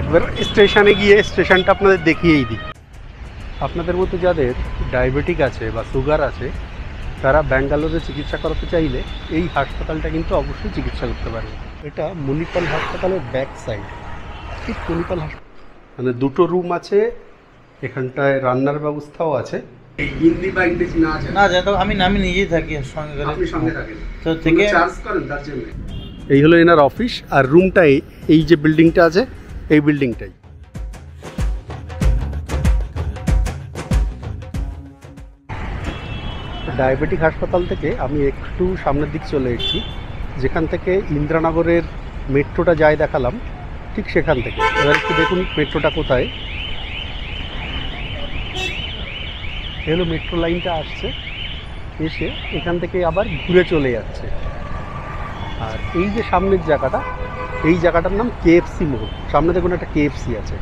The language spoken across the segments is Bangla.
এবার স্টেশনে গিয়ে স্টেশনটা আপনাদের দেখিয়েই দিই। আপনাদের মতো যাদের ডায়াবেটিক আছে বা সুগার আছে তারা ব্যাঙ্গালোরে চিকিৎসা করাতে চাইলে এই হাসপাতালটা কিন্তু অবশ্যই চিকিৎসা করতে পারবে। এটা মণিপাল হাসপাতালের ব্যাক সাইড, ঠিক মণিপাল হাসপাতাল, মানে দুটো রুম আছে, এখানটায় রান্নার ব্যবস্থাও আছে। হিন্দি বা ইংরেজি না জানে তো আমি নিজেই থাকি সঙ্গে, আপনি সঙ্গে থাকেন তো থেকে চার্জ করেন তার জন্য। এই হলো এনার অফিস, আর রুমটাই এই যে বিল্ডিংটা আছে এই বিল্ডিংটাই। ডায়াবেটিক হাসপাতাল থেকে আমি একটু সামনের দিক চলে এসেছি, যেখান থেকে ইন্দ্রানগরের মেট্রোটা যায় দেখালাম, ঠিক সেখান থেকে। এবার একটু দেখুন মেট্রোটা কোথায়। এলো মেট্রো লাইনটা আসছে, এসে এখান থেকে আবার ঘুরে চলে যাচ্ছে। আর এই যে সামনের জায়গাটা, এই জায়গাটার নাম KFC মোড়। সামনে দেখুন একটা KFC আছে।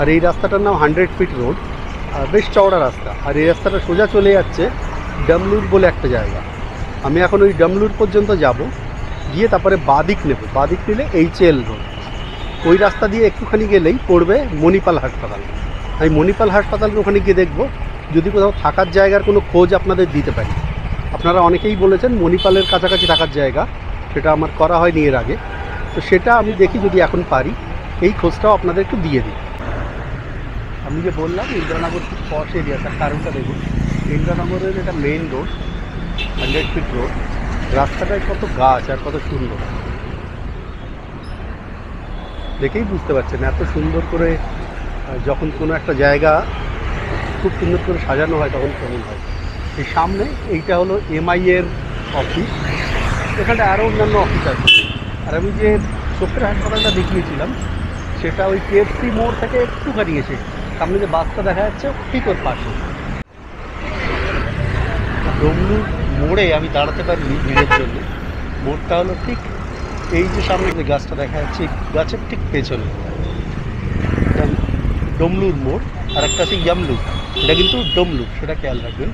আর এই রাস্তাটার নাম 100 ফিট রোড, আর বেশ চওড়া রাস্তা। আর এই রাস্তাটা সোজা চলে যাচ্ছে ডামলুর বলে একটা জায়গা। আমি এখন ওই ডামলুর পর্যন্ত যাব, গিয়ে তারপরে বাদিক নেব। বাদিক নিলে HL রোড, ওই রাস্তা দিয়ে একটুখানি গেলেই পড়বে মণিপাল হাসপাতাল। আমি মণিপাল হাসপাতালের ওখানে গিয়ে দেখব যদি কোথাও থাকার জায়গার কোনো খোঁজ আপনাদের দিতে পারি। আপনারা অনেকেই বলেছেন মণিপালের কাছাকাছি থাকার জায়গা, সেটা আমার করা হয়নি এর আগে, তো সেটা আমি দেখি যদি এখন পারি এই খোঁজটাও আপনাদের একটু দিয়ে দিই। আমি যে বললাম ইন্দ্রানগর খুব পশ এরিয়া, তার কারণটা দেখুন। ইন্দ্রানগরের এটা মেইন রোড, 100 ফিট রোড। রাস্তাটায় কত গাছ আর কত সুন্দর, দেখেই বুঝতে পারছেন এত সুন্দর করে যখন কোনো একটা জায়গা খুব সুন্দর করে সাজানো হয় তখন কেমন হয়। এই সামনে এইটা হলো MI এর অফিস, এখানটা আরও অন্যান্য অফিস আছে। আর আমি যে চোখের হাসপাতালটা দেখিয়েছিলাম সেটা ওই KFC মোড় থেকে একটুখানি এসে সামনে যে বাসটা দেখা যাচ্ছে ঠিক ওর পাশে। ডমলুর মোড়ে আমি দাঁড়াতে পারিনি ভিড়ের জন্য। মোড়টা হলো ঠিক এই যে সামনে যে গাছটা দেখা যাচ্ছে, গাছের ঠিক পেছনে ডমলুর মোড়। আর একটা আছে ইয়ামলুক, এটা কিন্তু ডমলুক, সেটা খেয়াল রাখবেন।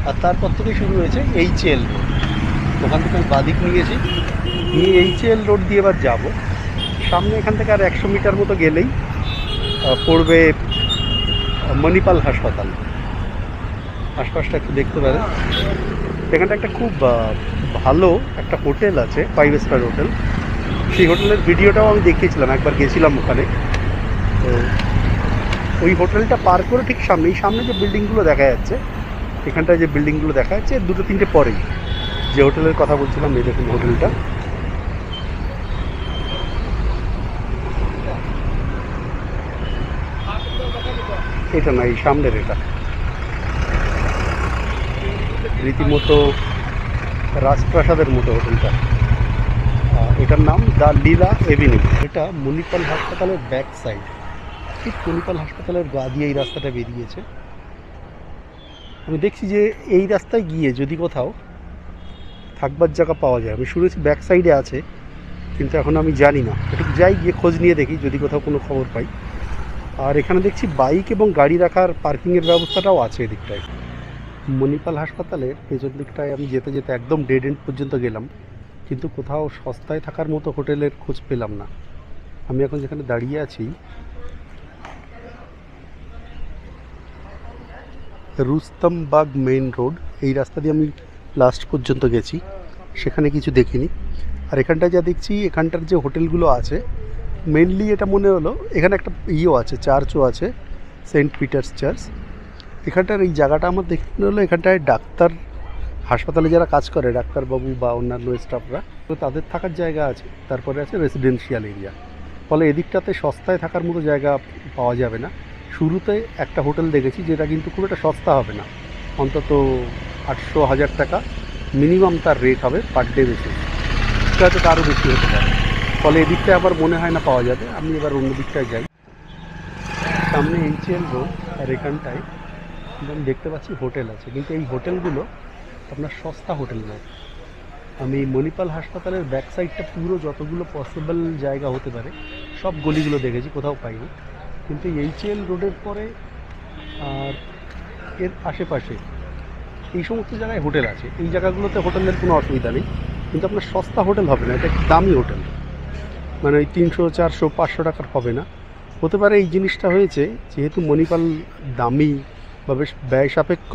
আর তারপর থেকে শুরু হয়েছে HL রোড। ওখান থেকে আমি বাদিক নিয়েছি, নিয়ে HL রোড দিয়ে এবার যাবো সামনে। এখান থেকে আর 100 মিটার মতো গেলেই পড়বে মণিপাল হাসপাতাল। আশপাশটা একটু দেখতে পারেন। এখানটা একটা খুব ভালো একটা হোটেল আছে, 5 স্টার হোটেল। সেই হোটেলের ভিডিওটাও আমি দেখিয়েছিলাম, একবার গেছিলাম ওখানে। তো ওই হোটেলটা পার করে ঠিক সামনে, এই সামনে যে বিল্ডিংগুলো দেখা যাচ্ছে, এখানটায় যে বিল্ডিংগুলো দেখা যাচ্ছে 2-3টে পরেই যে হোটেলের কথা বলছিলাম, এই দেখুন হোটেলটা। এটা না, এই সামনের এটা রীতিমতো রাজপ্রাসাদের মতো হোটেলটা। এটার নাম দ্য লীলা এভিনিউ। এটা মণিপাল হাসপাতালের ব্যাক সাইড, ঠিক মণিপাল হাসপাতালের গা দিয়ে এই রাস্তাটা বেরিয়েছে। আমি দেখছি যে এই রাস্তায় গিয়ে যদি কোথাও থাকবার জায়গা পাওয়া যায়, আমি শুনেছি ব্যাক সাইডে আছে, কিন্তু এখন আমি জানি না। একটু যাই, গিয়ে খোঁজ নিয়ে দেখি যদি কোথাও কোনো খবর পাই। আর এখানে দেখছি বাইক এবং গাড়ি রাখার পার্কিংয়ের ব্যবস্থাটাও আছে এদিকটায়। মণিপাল হাসপাতালের পেছন দিকটায় আমি যেতে যেতে একদম ডেড এন্ড পর্যন্ত গেলাম, কিন্তু কোথাও সস্তায় থাকার মতো হোটেলের খোঁজ পেলাম না। আমি এখন যেখানে দাঁড়িয়ে আছি রুস্তমবাগ মেইন রোড, এই রাস্তা দিয়ে আমি লাস্ট পর্যন্ত গেছি, সেখানে কিছু দেখিনি। আর এখানটায় যা দেখছি, এখানটার যে হোটেলগুলো আছে মেনলি এটা মনে হলো এখানে একটা আছে, চার্চও আছে, সেন্ট পিটার্স চার্চ। এখানটার এই জায়গাটা আমার দেখে মনে হলো এখানটায় ডাক্তার, হাসপাতালে যারা কাজ করে ডাক্তারবাবু বা অন্যান্য স্টাফরা, তো তাদের থাকার জায়গা আছে। তারপরে আছে রেসিডেন্সিয়াল এরিয়া, ফলে এদিকটাতে সস্তায় থাকার মতো জায়গা পাওয়া যাবে না। শুরুতে একটা হোটেল দেখেছি যেটা কিন্তু খুব একটা সস্তা হবে না, অন্তত 800-1000 টাকা মিনিমাম তার রেট হবে পার ডে বেসিস, হয়তো তারও বেশি হতে পারে। ফলে এদিকটায় আবার মনে হয় না পাওয়া যাবে। আমি এবার অন্য দিকটায় যাই। সামনে HL রোড, আর এখানটায় আমি দেখতে পাচ্ছি হোটেল আছে, কিন্তু এই হোটেলগুলো আপনার সস্তা হোটেল নয়। আমি মণিপাল হাসপাতালের ব্যাক সাইডটা পুরো যতগুলো পসিবল জায়গা হতে পারে সব গলিগুলো দেখেছি, কোথাও পাইনি। কিন্তু HL রোডের পরে আর এর আশেপাশে এই সমস্ত জায়গায় হোটেল আছে। এই জায়গাগুলোতে হোটেলের কোনো অসুবিধা নেই, কিন্তু আপনার সস্তা হোটেল হবে না, এটা দামি হোটেল। মানে ওই 300, 400, 500 টাকার হবে না। হতে পারে এই জিনিসটা হয়েছে যেহেতু মণিপাল দামি বা বেশ ব্যয় সাপেক্ষ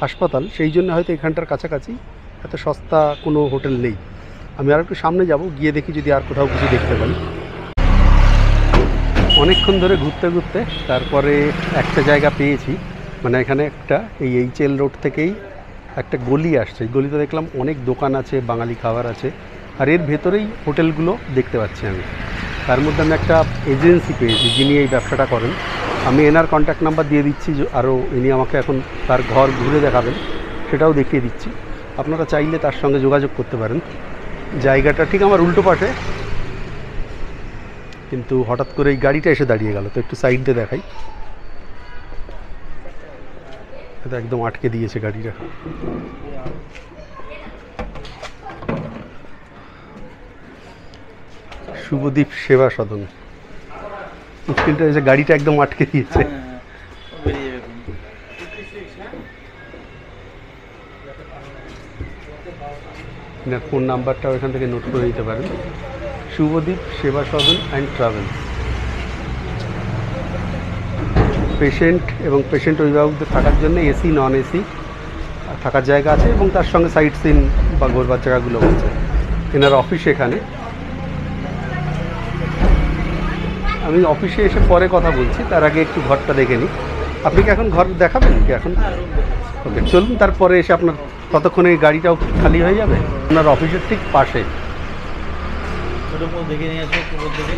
হাসপাতাল, সেই জন্য হয়তো এখানটার কাছাকাছি এত সস্তা কোনো হোটেল নেই। আমি আর একটু সামনে যাব, গিয়ে দেখি যদি আর কোথাও কিছু দেখতে পাই। অনেকক্ষণ ধরে ঘুরতে ঘুরতে তারপরে একটা জায়গা পেয়েছি, মানে এখানে একটা এই HL রোড থেকেই একটা গলি আসছে। এই গলিতে দেখলাম অনেক দোকান আছে, বাঙালি খাবার আছে, আর এর ভেতরেই হোটেলগুলো দেখতে পাচ্ছি আমি। তার মধ্যে আমি একটা এজেন্সি পেয়েছি যিনি এই ব্যবসাটা করেন। আমি এনার কন্ট্যাক্ট নাম্বার দিয়ে দিচ্ছি, আরও ইনি আমাকে এখন তার ঘর ঘুরে দেখাবেন, সেটাও দেখিয়ে দিচ্ছি। আপনারা চাইলে তার সঙ্গে যোগাযোগ করতে পারেন। জায়গাটা ঠিক আমার উল্টো পাশে, কিন্তু হঠাৎ করে এই গাড়িটা এসে দাঁড়িয়ে গেল, তো একটু সাইড দিয়ে দেখাই। এটা একদম আটকে দিয়েছে গাড়িটা। শুভদীপ সেবা সদন, স্ক্রিনটা এসে গাড়িটা একদম আটকে দিয়েছে। ফোন নাম্বারটাও এখান থেকে নোট করে দিতে পারেন। শুভদীপ সেবা সদন অ্যান্ড ট্রাভেলস। পেশেন্ট এবং পেশেন্ট অভিভাবকদের থাকার জন্য এসি নন এসি থাকার জায়গা আছে, এবং তার সঙ্গে সাইট সিন বা ঘোরবার জায়গাগুলো আছে। এনার অফিস এখানে। আমি অফিসে এসে পরে কথা বলছি, তার আগে একটু ঘরটা দেখে নিই। আপনি কি এখন ঘর দেখাবেন কি এখন? ওকে, চলুন তারপরে এসে আপনার ততক্ষণে গাড়িটাও খালি হয়ে যাবে। আপনার অফিসের ঠিক পাশে। দেখে নিয়ে আসো থেকে।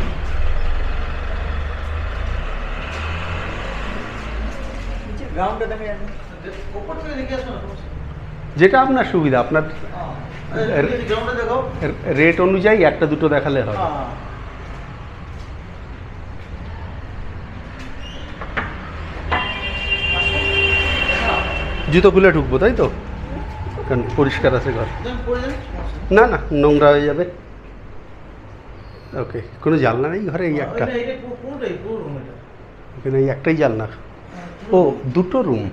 যেটা আপনার সুবিধা, আপনার রেট অনুযায়ী একটা দুটো দেখালে হবে। জুতো খুলে ঢুকবো তাই তো? কারণ পরিষ্কার আছে ঘর। না না, নোংরা হয়ে যাবে। ওকে, কোনো জানলা নেই ঘরে? এই একটা, এখানে এই একটাই জানলা। ও, দুটো রুম।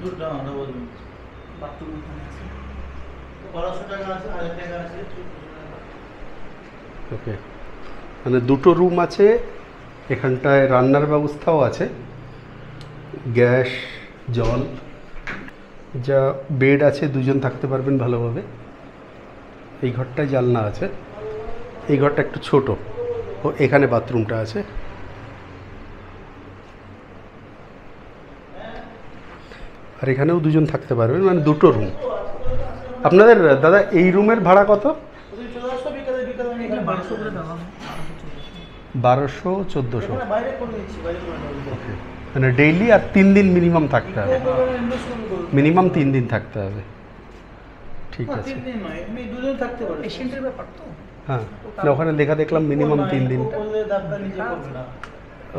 ওকে, মানে দুটো রুম আছে। এখানটায় রান্নার ব্যবস্থাও আছে, গ্যাস, জল, যা বেড আছে, দুজন থাকতে পারবেন ভালোভাবে। এই ঘরটায় জানলা আছে, এই ঘরটা একটু ছোট। ও, এখানে বাথরুমটা আছে। আর এখানেও দুজন থাকতে পারবেন, মানে দুটো রুম। আপনাদের দাদা এই রুমের ভাড়া কত? 1200-1400। ওকে, মানে ডেইলি আর 3 দিন মিনিমাম থাকতে হবে। মিনিমাম 3 দিন থাকতে হবে। ঠিক আছে। হ্যাঁ, না ওখানে লেখা দেখলাম মিনিমাম 3 দিন।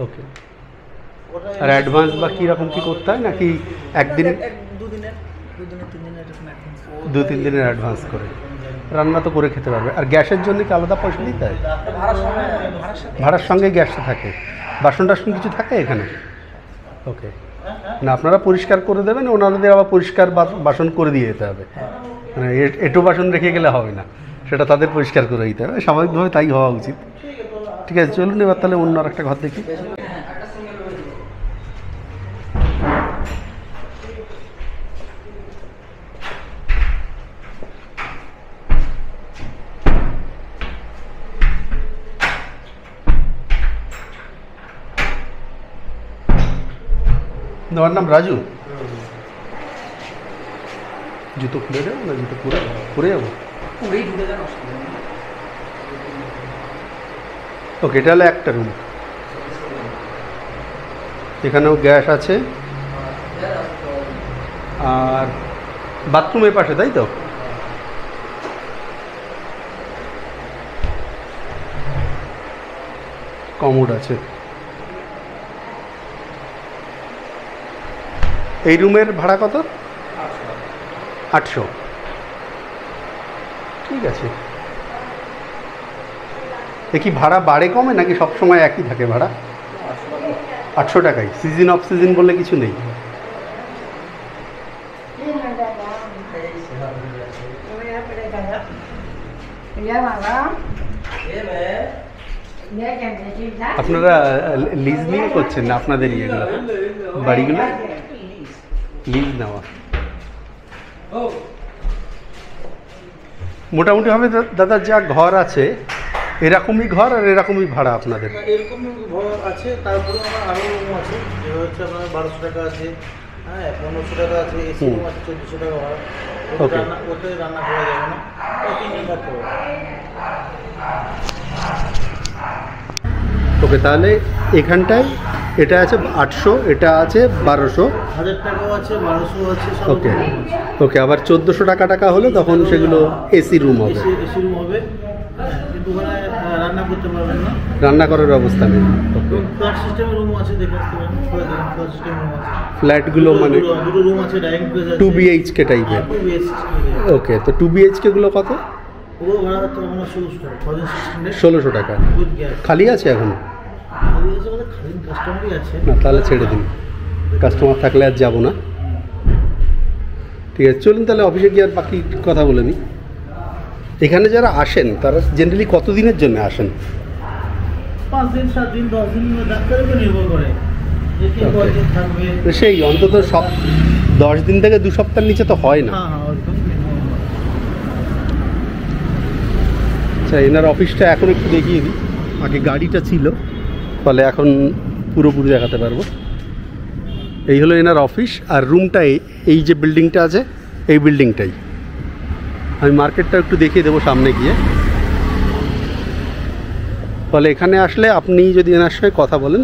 ওকে, আর অ্যাডভান্স বা কীরকম কী করতে হয়, নাকি একদিন 2-3 দিনের অ্যাডভান্স করে? রান্না তো করে খেতে পারবে। আর গ্যাসের জন্য কি আলাদা পয়সা দিতে হয়? ভাড়ার সঙ্গে গ্যাসটা থাকে। বাসন টাসন কিছু থাকে এখানে? ওকে, না আপনারা পরিষ্কার করে দেবেন, ওনাদের আবার পরিষ্কার বাসন করে দিয়ে যেতে হবে। মানে এঁটো বাসন রেখে গেলে হবে না, সেটা তাদের পরিষ্কার করে দিতে হবে। স্বাভাবিকভাবে তাই হওয়া উচিত। ঠিক আছে, চলুন এবার তাহলে অন্য আর একটা ঘর দেখি। তোমার নাম রাজু? জুতো খুলে দেবো না? জুতো পরে যাবো? ওকে, এটা হলো একটা রুম। এখানেও গ্যাস আছে, আর বাথরুমের পাশে, তাই তো? কমোড আছে। এই রুমের ভাড়া কত? 800। ঠিক আছে। এ কি ভাড়া বাড়ে কমে নাকি সব সময় একই থাকে ভাড়া? 800 টাকাই। সিজন অফ সিজন বলে কিছু নেই? আপনারা লিজ নিয়ে করছেন না আপনাদের ইয়েগুলো বাড়িগুলো লিজ নেওয়া? মোটামুটি হবে দাদা যা ঘর আছে এরকমই ঘর আর এরকমই ভাড়া আপনাদের? এরকম ঘর আছে, তারপরে আমার আরও রুম আছে, যেটা হচ্ছে আপনার 1200 টাকা আছে, হ্যাঁ 1500 টাকা আছে, এসি রুম আছে 1400 টাকা ভাড়া। ওতে রান্না করা যাবে না, 3 থাকতে হবে। ওকে, তাহলে এখানটায় এটা আছে 800, এটা আছে 1200, 1000 টাকাও আছে, 1200 আছে। ওকে ওকে, আবার 1400 টাকা হলে তখন সেগুলো এসি রুম হবে। এসি রুম হবে, কিন্তু ওখানে রান্না করতে পারবেন না, রান্না করার ব্যবস্থা নেই। ওকে, ফ্ল্যাট সিস্টেমের রুম আছে, দেখে আসতে পারেন। ফ্ল্যাট সিস্টেম রুম আছে, ফ্ল্যাটগুলো মানে দুটো রুম আছে, ডাইনিং প্লেস আছে, 2 BHK টাইপের। 2 BHK। ওকে, তো 2 BHK গুলো কত? ওগুলো ভাড়া তো আমার 1600 1600 টাকা। With gas. খালি আছে এখন? খালি আছে মানে খালি কাস্টমারই আছে না, তাহলে ছেড়ে দিন, কাস্টমার থাকলে আর যাবো না। ঠিক আছে, চলুন তাহলে অফিসে গিয়ে আর বাকি কথা বলে নিই। এখানে যারা আসেন তারা জেনারেলি কতদিনের জন্য আসেন? 5 দিন, 7 দিন, 10 দিন, ডাক্তারের উপর নির্ভর করে যে কি কয়দিন থাকবে। সেই অন্তত 10 দিন থেকে 2 সপ্তাহের নিচে তো হয় না। হ্যাঁ, ওরকম। আচ্ছা, এনার অফিসটা এখন একটু দেখিয়ে দিই। আগে গাড়িটা ছিল, ফলে এখন পুরোপুরি দেখাতে পারবো। এই হলো এনার অফিস, আর রুমটা এই যে বিল্ডিংটা আছে এই বিল্ডিংটাই। আমি মার্কেটটা একটু দেখিয়ে দেবো সামনে গিয়ে। ফলে এখানে আসলে আপনি যদি এনার সঙ্গে কথা বলেন,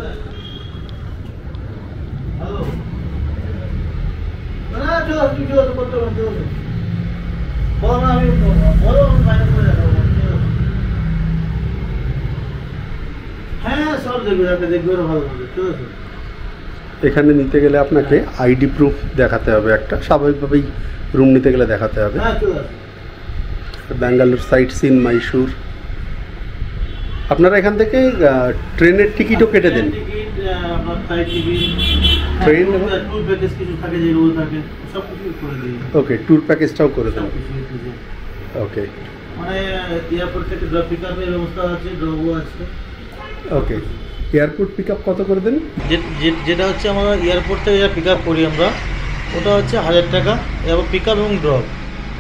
এখানে নিতে গেলে আপনাকে আইডি প্রুফ দেখাতে হবে একটা, স্বাভাবিকভাবেই রুম নিতে গেলে দেখাতে হবে। Bangalore sightseeing, Mysore. আপনারা এখান থেকে ট্রেনের টিকিটও কেটে দেন? ট্রেন ওকে, ট্যুর প্যাকেজটাও করে দেন। ওকে, মানে এয়ারপোর্ট থেকে ড্রপ পিকআপের ব্যবস্থা আছে, ড্রপও আছে। ওকে, এয়ারপোর্ট পিক আপ কত করে দেন? যেটা হচ্ছে আমরা এয়ারপোর্ট থেকে যা পিক আপ করি আমরা, ওটা হচ্ছে 1000 টাকা, এবার পিক আপ এবং ড্রপ।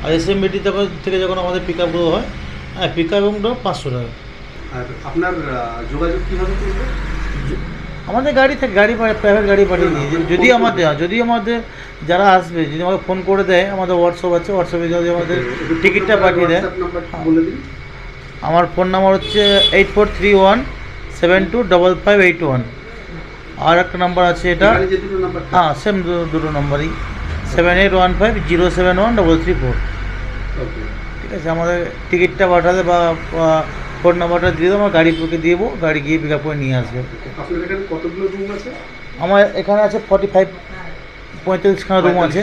আর এসএমবিটি থেকে যখন আমাদের পিক আপগুলো হয়, হ্যাঁ পিক আপ এবং ড্রপ 500 টাকা। আর আপনার যোগাযোগ কীভাবে করবে? আমাদের গাড়ি থেকে প্রাইভেট গাড়ি পাঠিয়ে দিই। যদি আমাদের যারা আসবে যদি আমাকে ফোন করে দেয়, আমাদের হোয়াটসঅ্যাপ আছে, হোয়াটসঅ্যাপে যদি আমাদের টিকিটটা পাঠিয়ে দেয়। আমার ফোন নাম্বার হচ্ছে 8431725581। আর একটা নাম্বার আছে, এটা হ্যাঁ সেম দুটো নাম্বারই, 7815071334। ঠিক আছে, আমাদের টিকিটটা পাঠাতে বা ফোন নাম্বারটা দিয়ে দেবো, আমার গাড়ি পুকে দিয়ে দেবো, গাড়ি গিয়ে পিক আপ করে নিয়ে আসবে। আমার এখানে আছে 45-45খানা রুম আছে,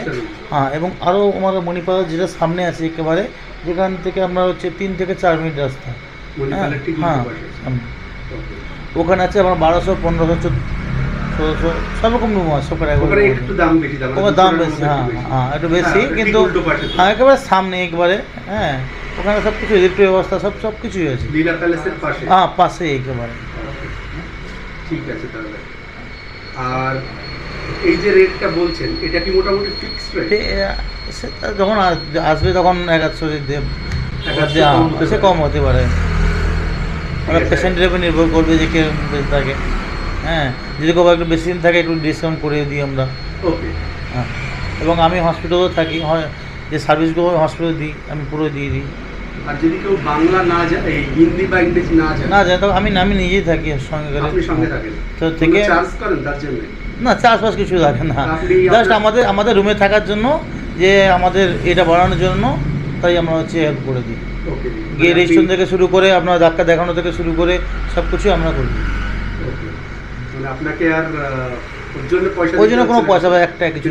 হ্যাঁ। এবং আরও আমাদের মণিপাল যেটা সামনে আছে একেবারে, যেখান থেকে আমরা হচ্ছে 3 থেকে 4 মিনিট রাস্তা, হ্যাঁ। ওখানে আছে আমার 1200, 1500, 1600 সব রকম রুম আছে। ওখানে দাম বেশি, হ্যাঁ একটু বেশি, কিন্তু হ্যাঁ একেবারে সামনে একবারে, হ্যাঁ। ওখানে সব কিছু ইলেকট্রিক ব্যবস্থা সব কিছুই আছে, হ্যাঁ পাশেই একেবারে। ঠিক আছে, তাহলে আর এই যে রেটটা বলছেন এটা কি মোটামুটি ফিক্সড রেট? সেটা যখন আসবে তখন 100 সে কম হতে পারে, ওরা পেশেন্টের উপর নির্ভর করবে যে কে বেশি থাকে, হ্যাঁ। যদি কেউ একটু বেশি দিন থাকে একটু ডিসকাউন্ট করে দিই আমরা। ওকে, হ্যাঁ। এবং আমি হসপিটালেও থাকি, হয় যে সার্ভিসগুলো হসপিটালে দিই, আমি পুরো দিয়ে দিই। আর যদি কেউ বাংলা না জানে, হিন্দি বা ইংরেজি না জানে, তো আমি নিজেই থাকি সঙ্গে করে। আপনি সঙ্গে থাকেন তো থেকে চার্জ করেন তার জন্য? না, চাষবাস কিছু লাগে না, জাস্ট আমাদের রুমে থাকার জন্য, যে আমাদের এটা বাড়ানোর জন্য, তাই আমরা হচ্ছে হেল্প করে দিই। গিয়ে রেস্টুরেন্ট থেকে শুরু করে আপনার ডাক্তার দেখানো থেকে শুরু করে সব কিছুই আমরা করি। মানে আপনাকে আর ওই জন্য কোনো পয়সা বা একটা কিছু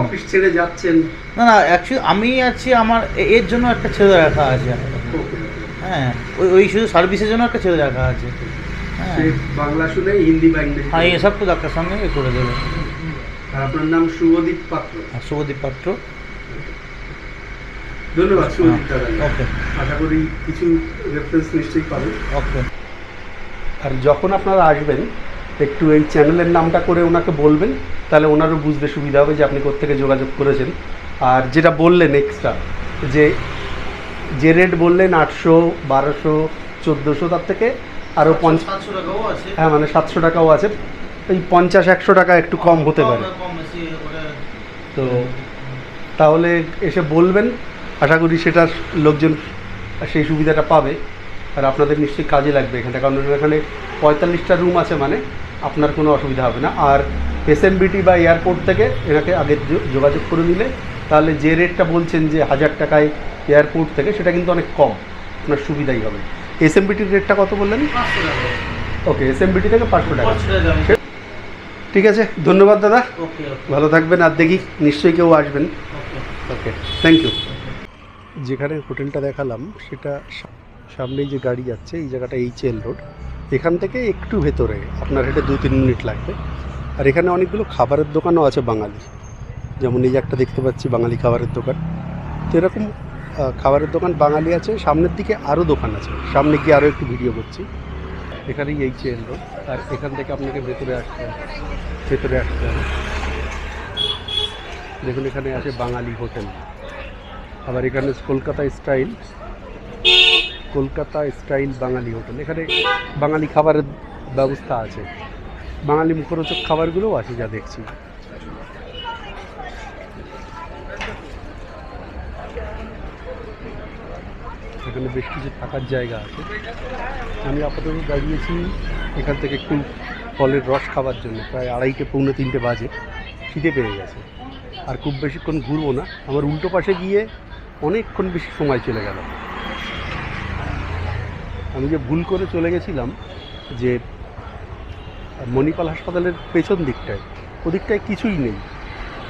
অফিস ছেড়ে যাচ্ছেন? না, অ্যাকচুয়ালি আমি আছি, আমার এর জন্য একটা ছেলে রাখা আছে, হ্যাঁ। ওই শুধু সার্ভিসের জন্য একটা ছেলে রাখা আছে, হ্যাঁ। বাংলা শুনে হিন্দি বা ইংরেজি, হ্যাঁ এসব তো ডাক্তার সঙ্গে করে দেবে। আর আপনার নাম শুভদীপ পাত্র? শুভদীপ পাত্র। ধন্যবাদ শুভদীপ দাদা। ওকে, আশা করি কিছু রেফারেন্স নিশ্চয়ই পাবেন। ওকে। আর যখন আপনারা আসবেন একটু এই চ্যানেলের নামটা করে ওনাকে বলবেন, তাহলে ওনারও বুঝতে সুবিধা হবে যে আপনি কোত্থেকে যোগাযোগ করেছেন। আর যেটা বললেন এক্সট্রা, যে রেট বললেন 800, 1200, 1400, তার থেকে আরও 700 টাকাও আছে। হ্যাঁ, মানে 700 টাকাও আছে। এই 50-100 টাকা একটু কম হতে পারে। তো তাহলে এসে বলবেন, আশা করি সেটা লোকজন সেই সুবিধাটা পাবে। আর আপনাদের নিশ্চয়ই কাজে লাগবে এখানটা, কারণ এখানে 45টা রুম আছে, মানে আপনার কোনো অসুবিধা হবে না। আর এসএমবিটি বা এয়ারপোর্ট থেকে এনাকে আগে যোগাযোগ করে নিলে, তাহলে যে রেটটা বলছেন যে 1000 টাকায় এয়ারপোর্ট থেকে, সেটা কিন্তু অনেক কম, আপনার সুবিধাই হবে। এসএমবিটির রেটটা কত বললেন? 500 টাকা। ওকে, এসএমবিটি থেকে 500 টাকা। 500 টাকা। ঠিক আছে, ধন্যবাদ দাদা, ওকে ভালো থাকবেন। আর দেখি নিশ্চয়ই কেউ আসবেন। ওকে, থ্যাংক ইউ। যেখানে হোটেলটা দেখালাম সেটা সামনেই যে গাড়ি যাচ্ছে, এই জায়গাটা HL রোড। এখান থেকে একটু ভেতরে আপনার হেঁটে 2-3 মিনিট লাগবে। আর এখানে অনেকগুলো খাবারের দোকানও আছে বাঙালি, যেমন এই যে একটা দেখতে পাচ্ছি বাঙালি খাবারের দোকান। তো এরকম খাবারের দোকান বাঙালি আছে, সামনের দিকে আরও দোকান আছে, সামনে গিয়ে আরও একটু ভিডিও করছি। এখানেই HL রোড, আর এখান থেকে আপনাকে ভেতরে আসতে হবে। দেখুন এখানে আছে বাঙালি হোটেল। আবার এখানে কলকাতা স্টাইল বাঙালি হোটেল। এখানে বাঙালি খাবারের ব্যবস্থা আছে, বাঙালি মুখরোচক খাবারগুলোও আছে যা দেখছি। এখানে বেশ কিছু থাকার জায়গা আছে। আমি আপাতত দাঁড়িয়েছি এখান থেকে একটু ফলের রস খাবার জন্য। প্রায় 2:30-3 বাজে, খিদে পেয়ে গেছে। আর খুব বেশিক্ষণ ঘুরবো না, আমার উল্টো পাশে গিয়ে অনেকক্ষণ বেশি সময় চলে গেল। আমি যে ভুল করে চলে গেছিলাম যে মণিপাল হাসপাতালের পেছন দিকটায়, ওদিকটায় কিছুই নেই,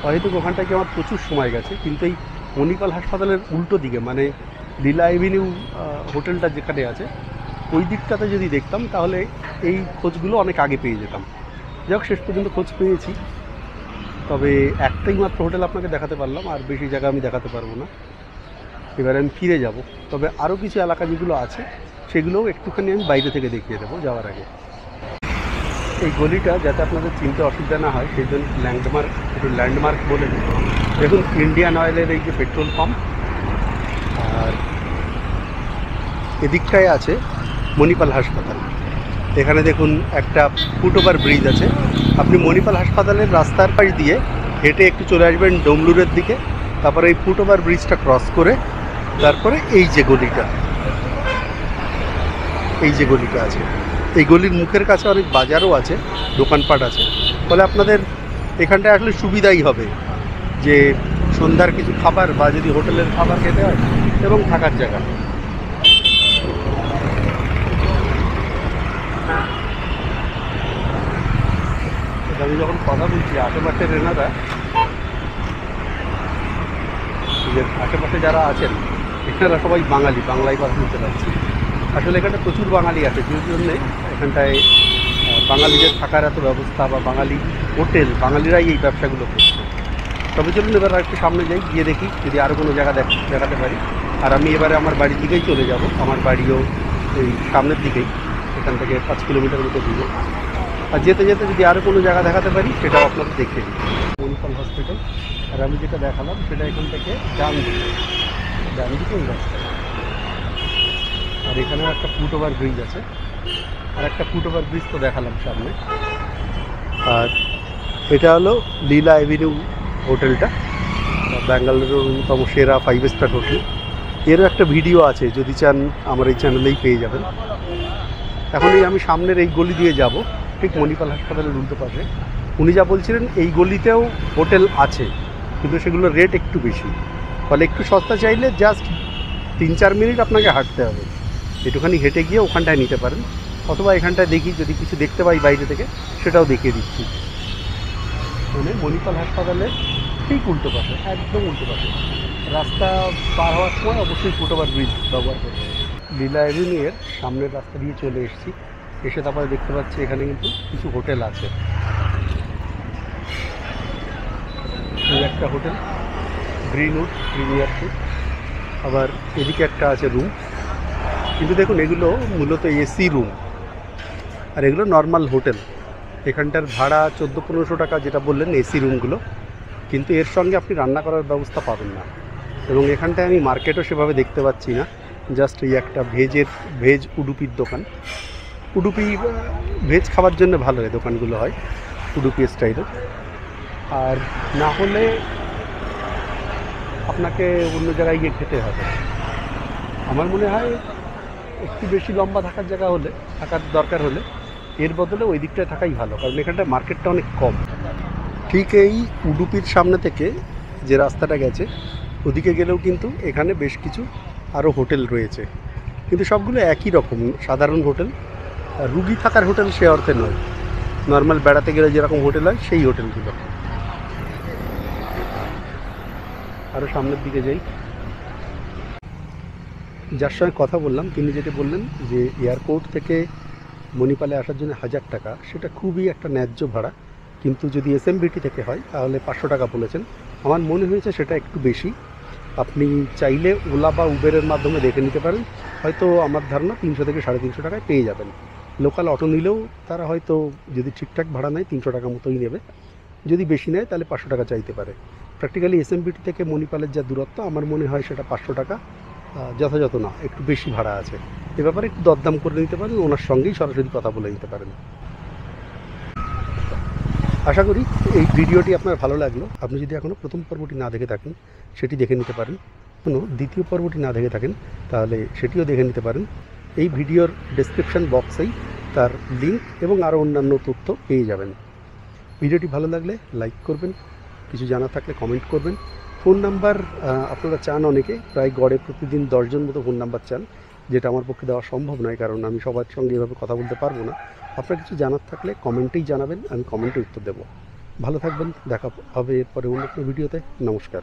হয়তো ওখানটায় আমার প্রচুর সময় গেছে। কিন্তু এই মণিপাল হাসপাতালের উল্টো দিকে, মানে লীলা এভিনিউ হোটেলটা যেখানে আছে, ওই দিকটাতে যদি দেখতাম তাহলে এই খোঁজগুলো অনেক আগে পেয়ে যেতাম। যাই হোক, শেষ পর্যন্ত খোঁজ পেয়েছি। তবে একটাই মাত্র হোটেল আপনাকে দেখাতে পারলাম, আর বেশি জায়গা আমি দেখাতে পারবো না। এবারে আমি ফিরে যাব। তবে আরও কিছু এলাকা যেগুলো আছে সেগুলোও একটুখানি আমি বাইরে থেকে দেখিয়ে দেবো যাওয়ার আগে। এই গলিটা যাতে আপনাদের চিনতে অসুবিধা না হয় সেই জন্য ল্যান্ডমার্ক বলে দিই। দেখুন ইন্ডিয়ান অয়েলের এই যে পেট্রোল পাম্প, আর এদিকটায় আছে মণিপাল হাসপাতাল। এখানে দেখুন একটা ফুটওভার ব্রিজ আছে। আপনি মণিপাল হাসপাতালের রাস্তার পাশ দিয়ে হেঁটে একটু চলে আসবেন ডমলুরের দিকে, তারপরে এই ফুটওভার ব্রিজটা ক্রস করে তারপরে এই যে গলিটা আছে, এই গলির মুখের কাছে অনেক বাজারও আছে, দোকানপাট আছে। ফলে আপনাদের এখানটায় আসলে সুবিধাই হবে যে সন্ধ্যার কিছু খাবার বা যদি হোটেলের খাবার খেতে হয়, এবং থাকার জায়গা। আমি যখন কথা বলছি আশেপাশের এনারা, আশেপাশে যারা আছেন এনারা সবাই বাংলায় কথা বলতে পারছি। আসলে এখানে প্রচুর বাঙালি আছে, যে জন্যে এখানটায় বাঙালিদের থাকার এত ব্যবস্থা, বা বাঙালি হোটেল, বাঙালিরাই এই ব্যবসাগুলো করছে। তবে চলুন এবার একটু সামনে যাই, গিয়ে দেখি যদি আরও কোনো জায়গা দেখাতে পারি। আর আমি এবারে আমার বাড়ির দিকেই চলে যাব। আমার বাড়িও এই সামনের দিকেই, এখান থেকে 5 কিলোমিটার মতো দূরে। আর যেতে যেতে যদি আরও কোনো জায়গা দেখাতে পারি সেটাও আপনাদের দেখিয়ে দিই। মণিপাল হসপিটাল, আর আমি যেটা দেখালাম সেটা এখান থেকে ডান দিকে ওই রাস্তায়। আর এখানেও একটা ফুটওভার ব্রিজ আছে, আর একটা ফুটওভার ব্রিজ তো দেখালাম সামনে। আর এটা হলো লীলা এভিনিউ হোটেলটা, ব্যাঙ্গালোরের অন্যতম সেরা 5 স্টার হোটেল। এরও একটা ভিডিও আছে, যদি চান আমার এই চ্যানেলেই পেয়ে যাবেন। এখনই আমি সামনের এই গলি দিয়ে যাব, ঠিক মণিপাল হাসপাতালের উল্টো পাশে। উনি যা বলছিলেন এই গলিতেও হোটেল আছে, কিন্তু সেগুলোর রেট একটু বেশি। ফলে একটু সস্তা চাইলে জাস্ট 3-4 মিনিট আপনাকে হাঁটতে হবে। একটুখানি হেঁটে গিয়ে ওখানটায় নিতে পারেন, অথবা এখানটায় দেখি যদি কিছু দেখতে পাই বাইরে থেকে সেটাও দেখিয়ে দিচ্ছি। মানে মণিপাল হাসপাতালের ঠিক উল্টো পাশে, একদম উল্টো পাশে। রাস্তা পার হওয়ার সময় অবশ্যই ফুটওভার ব্রিজ ব্যবহার করবে। লীলা এভিনিউয়ের সামনের রাস্তা দিয়ে চলে এসেছি, এসে তারপরে দেখতে পাচ্ছি এখানে কিন্তু কিছু হোটেল আছে। এই একটা হোটেল গ্রিনউড প্রিমিয়ার ফুড, আবার এদিকে একটা আছে রুম। কিন্তু দেখুন এগুলো মূলত এসি রুম, আর এগুলো নর্মাল হোটেল। এখানটার ভাড়া 1400-1500 টাকা যেটা বললেন এসি রুমগুলো, কিন্তু এর সঙ্গে আপনি রান্না করার ব্যবস্থা পাবেন না। এবং এখানটায় আমি মার্কেটও সেভাবে দেখতে পাচ্ছি না, জাস্ট এই একটা ভেজ উডুপির দোকান। উডুপি ভেজ খাবার জন্য ভালো এই দোকানগুলো হয়, উডুপি স্টাইলের। আর না হলে আপনাকে অন্য জায়গায় গিয়ে খেতে হবে। আমার মনে হয় একটু বেশি লম্বা থাকার জায়গা হলে, থাকার দরকার হলে এর বদলে ওই দিকটায় থাকাই ভালো, কারণ এখানটায় মার্কেটটা অনেক কম। ঠিক এই উডুপির সামনে থেকে যে রাস্তাটা গেছে ওদিকে গেলেও কিন্তু এখানে বেশ কিছু আরও হোটেল রয়েছে, কিন্তু সবগুলো একই রকম সাধারণ হোটেল। রুগী থাকার হোটেল সে অর্থে নয়, নর্মাল বেড়াতে গেলে যেরকম হোটেল হয় সেই হোটেলগুলো। আরও সামনের দিকে যাই। যার সঙ্গে কথা বললাম তিনি যেটা বললেন যে এয়ারপোর্ট থেকে মণিপালে আসার জন্য 1000 টাকা, সেটা খুবই একটা ন্যায্য ভাড়া। কিন্তু যদি এসএমবিটি থেকে হয় তাহলে 500 টাকা বলেছেন। আমার মনে হয়েছে সেটা একটু বেশি। আপনি চাইলে ওলা বা উবেরের মাধ্যমে দেখে নিতে পারেন, হয়তো আমার ধারণা 300 থেকে 350 টাকায় পেয়ে যাবেন। লোকাল অটো নিলেও তারা হয়তো যদি ঠিকঠাক ভাড়া নেয় 300 টাকা মতোই নেবে, যদি বেশি নেয় তাহলে 500 টাকা চাইতে পারে। প্র্যাকটিক্যালি এসএমবিটি থেকে মণিপালের যা দূরত্ব, আমার মনে হয় সেটা 500 টাকা যথাযথ না, একটু বেশি ভাড়া আছে। এ ব্যাপারে একটু দরদাম করে নিতে পারেন, ওনার সঙ্গেই সরাসরি কথা বলে নিতে পারেন। আশা করি এই ভিডিওটি আপনার ভালো লাগলো। আপনি যদি এখনও প্রথম পর্বটি না দেখে থাকেন সেটি দেখে নিতে পারেন, কোনো দ্বিতীয় পর্বটি না দেখে থাকেন তাহলে সেটিও দেখে নিতে পারেন। এই ভিডিওর ডেসক্রিপশন বক্সেই তার লিঙ্ক এবং আরও অন্যান্য তথ্য পেয়ে যাবেন। ভিডিওটি ভালো লাগলে লাইক করবেন, কিছু জানা থাকলে কমেন্ট করবেন। ফোন নাম্বার আপনারা চান অনেকে, প্রায় গড়ে প্রতিদিন 10 জন মতো ফোন নাম্বার চান, যেটা আমার পক্ষে দেওয়া সম্ভব নয়, কারণ আমি সবার সঙ্গে এভাবে কথা বলতে পারবো না। আপনার কিছু জানার থাকলে কমেন্টেই জানাবেন, আমি কমেন্টে উত্তর দেবো। ভালো থাকবেন, দেখা হবে এরপরে অন্য কোনো ভিডিওতে। নমস্কার।